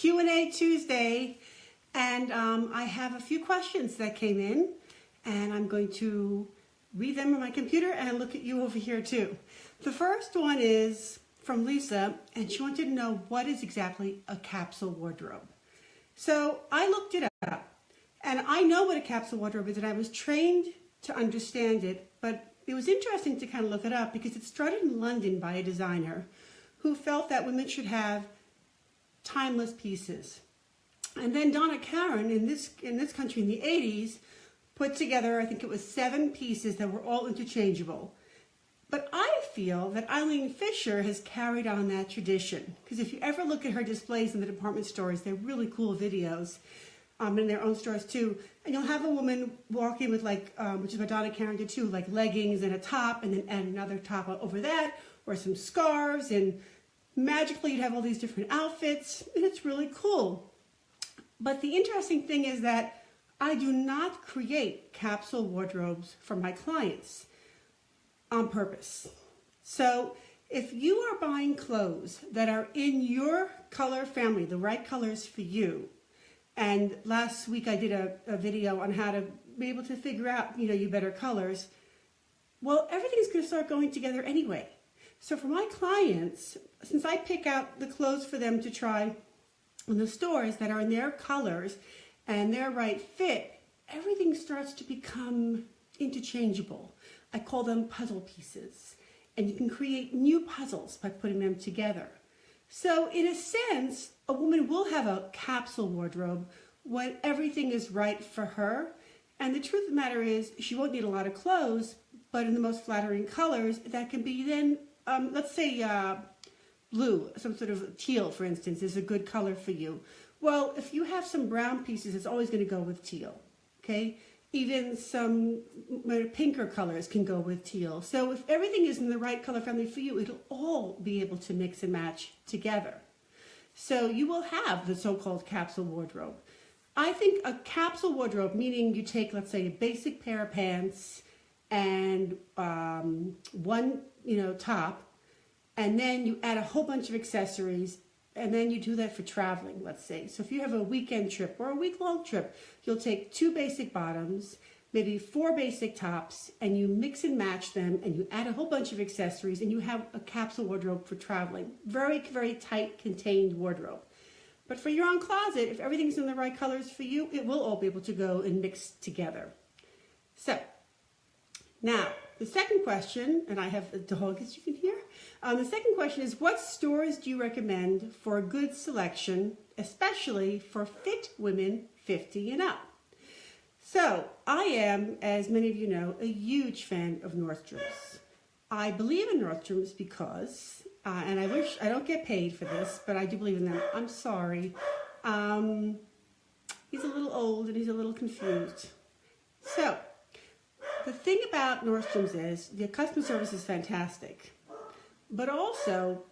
Q&A Tuesday, and I have a few questions that came in, and I'm going to read them on my computer and look at you over here too. The first one is from Lisa, and she wanted to know what is exactly a capsule wardrobe. So I looked it up, and I know what a capsule wardrobe is, and I was trained to understand it, but it was interesting to kind of look it up because it started in London by a designer who felt that women should have timeless pieces. And then Donna Karan in this country in the 80s put together, I think it was 7 pieces that were all interchangeable. But I feel that Eileen Fisher has carried on that tradition, because if you ever look at her displays in the department stores, they're really cool videos. In their own stores too, and you'll have a woman walking with which is what Donna Karan did too, like leggings and a top, and then add another top over that, or some scarves, and magically you'd have all these different outfits, and it's really cool. But the interesting thing is that I do not create capsule wardrobes for my clients on purpose. So if you are buying clothes that are in your color family, the right colors for you, and last week I did a video on how to be able to figure out, your better colors. Well, everything's going to start going together anyway. So for my clients, since I pick out the clothes for them to try in the stores that are in their colors and their right fit, everything starts to become interchangeable. I call them puzzle pieces. And you can create new puzzles by putting them together. So in a sense, a woman will have a capsule wardrobe when everything is right for her. And the truth of the matter is she won't need a lot of clothes, but in the most flattering colors that can be then, let's say blue, some sort of teal, for instance, is a good color for you. Well, if you have some brown pieces, it's always going to go with teal, okay? Even some pinker colors can go with teal. So if everything is in the right color family for you, it'll all be able to mix and match together. So you will have the so-called capsule wardrobe. I think a capsule wardrobe, meaning you take, let's say, a basic pair of pants and one, top, and then you add a whole bunch of accessories, and then you do that for traveling, let's say. So if you have a weekend trip or a week-long trip, you'll take 2 basic bottoms, maybe 4 basic tops, and you mix and match them, and you add a whole bunch of accessories, and you have a capsule wardrobe for traveling. Very, very tight, contained wardrobe. But for your own closet, if everything's in the right colors for you, it will all be able to go and mix together. So, now, the second question, and I have a dog, as you can hear. The second question is, what stores do you recommend for a good selection, especially for fit women 50 and up? So, I am, as many of you know, a huge fan of Nordstrom's. I believe in Nordstrom's because, and I wish I don't get paid for this, but I do believe in them. I'm sorry. He's a little old and he's a little confused. So, the thing about Nordstrom's is the customer service is fantastic, but also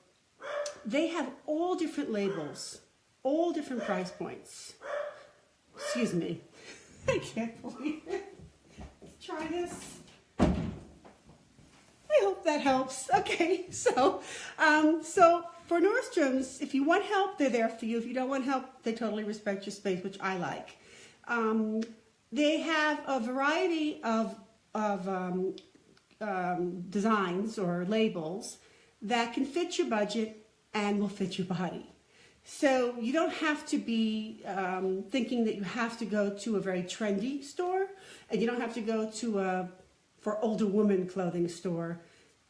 they have all different labels, all different price points. Excuse me. I can't believe it. Let's try this. I hope that helps. Okay, so for Nordstrom's, if you want help, they're there for you. If you don't want help, they totally respect your space, which I like. They have a variety of designs or labels that can fit your budget and will fit your body. So you don't have to be thinking that you have to go to a very trendy store, and you don't have to go to for older woman clothing store.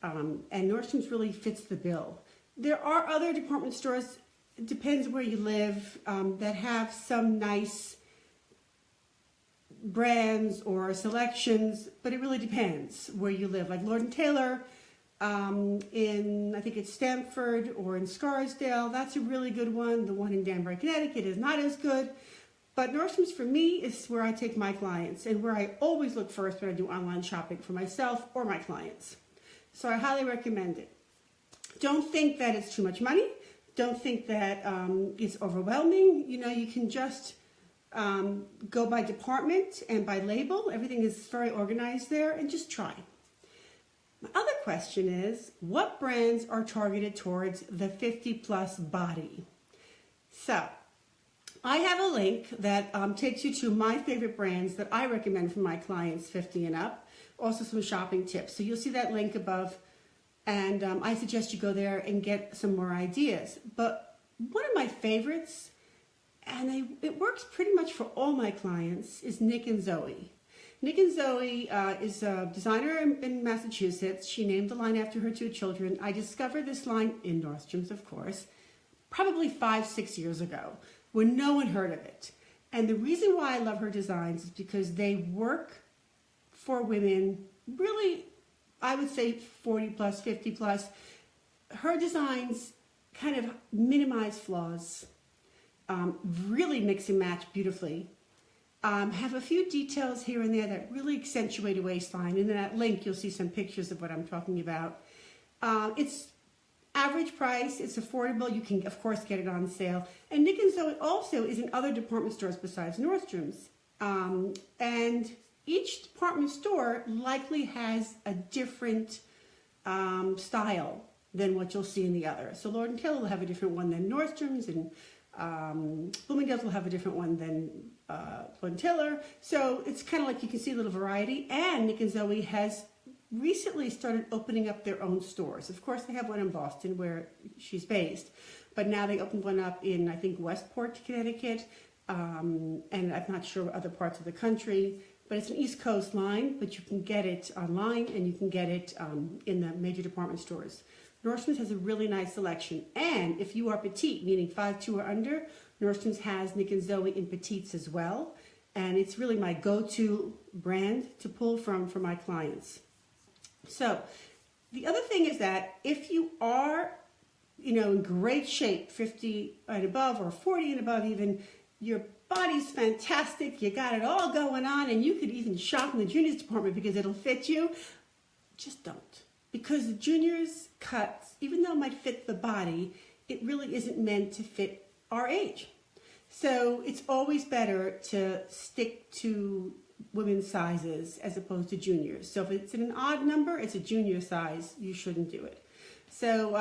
And Nordstrom's really fits the bill. There are other department stores, it depends where you live, that have some nice brands or selections, but it really depends where you live. Like Lord & Taylor in, I think it's Stamford or in Scarsdale, that's a really good one. The one in Danbury, Connecticut is not as good. But Nordstrom's for me is where I take my clients and where I always look first when I do online shopping for myself or my clients. So I highly recommend it. Don't think that it's too much money. Don't think that it's overwhelming. You can just go by department and by label. Everything is very organized there, and just try. My other question is, what brands are targeted towards the 50 plus body? So I have a link that takes you to my favorite brands that I recommend for my clients 50 and up. Also some shopping tips. So you'll see that link above, and I suggest you go there and get some more ideas. But one of my favorites, and it works pretty much for all my clients, is Nick and Zoe. Nick and Zoe is a designer in Massachusetts. She named the line after her 2 children. I discovered this line in Nordstrom's, of course, probably 5-6 years ago, when no one heard of it. And the reason why I love her designs is because they work for women, really, I would say 40 plus, 50 plus. Her designs kind of minimize flaws, really mix and match beautifully. Have a few details here and there that really accentuate a waistline. And in that link, you'll see some pictures of what I'm talking about. It's average price, it's affordable. You can, of course, get it on sale. And Nick and Zoe also is in other department stores besides Nordstrom's. And each department store likely has a different style than what you'll see in the other. So Lord & Taylor will have a different one than Nordstrom's, and Bloomingdale's will have a different one than Lord & Taylor. So it's kind of like you can see a little variety. And Nick and Zoe has recently started opening up their own stores. Of course, they have one in Boston where she's based, but now they opened one up in, I think, Westport, Connecticut, and I'm not sure other parts of the country. But it's an East Coast line, but you can get it online and you can get it in the major department stores. Nordstrom's has a really nice selection. And if you are petite, meaning 5'2" or under, Nordstrom's has Nick and Zoe in petites as well. And it's really my go-to brand to pull from for my clients. So the other thing is that if you are, in great shape, 50 and above or 40 and above even, your body's fantastic, you got it all going on, and you could even shop in the juniors department because it'll fit you, just don't. Because the juniors cuts, even though it might fit the body, it really isn't meant to fit our age. So it's always better to stick to women's sizes as opposed to juniors. So if it's in an odd number, it's a junior size, you shouldn't do it. So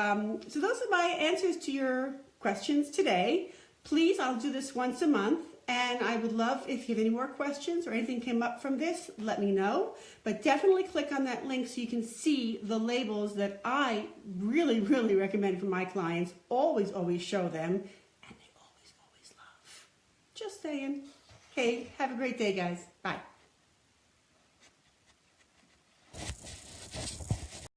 those are my answers to your questions today. Please, I'll do this once a month, and I would love if you have any more questions or anything came up from this, let me know. But definitely click on that link so you can see the labels that I really, really recommend for my clients. Always, always show them, and they always, always love. Just saying. Okay, have a great day, guys. Bye.